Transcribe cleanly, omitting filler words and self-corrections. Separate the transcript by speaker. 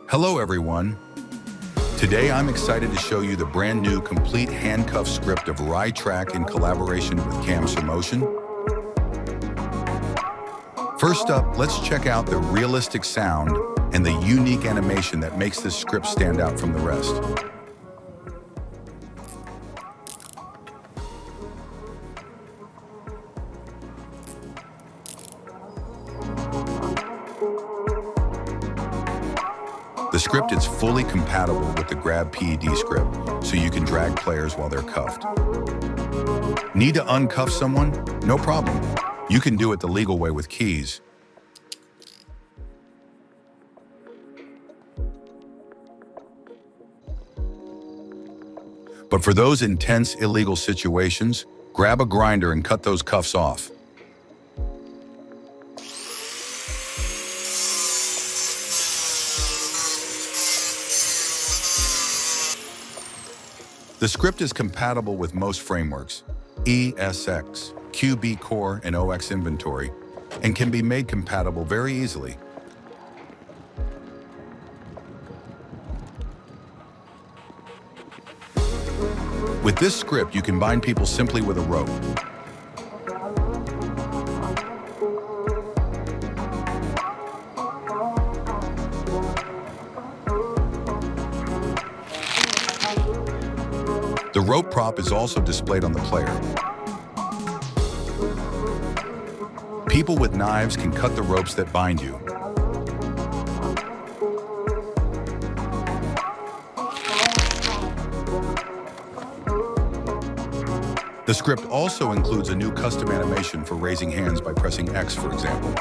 Speaker 1: Hello everyone. Today I'm excited to show you the brand new complete handcuff script of Rytrak in collaboration with Camster Motion. First up, let's check out the realistic sound and the unique animation that makes this script stand out from the rest. The script is fully compatible with the Grab PED script, so you can drag players while they're cuffed. Need to uncuff someone? No problem. You can do it the legal way with keys. But for those intense, illegal situations, grab a grinder and cut those cuffs off. The script is compatible with most frameworks, ESX, QB Core, and OX Inventory, and can be made compatible very easily. With this script, you can bind people simply with a rope. The rope prop is also displayed on the player. People with knives can cut the ropes that bind you. The script also includes a new custom animation for raising hands by pressing X, for example.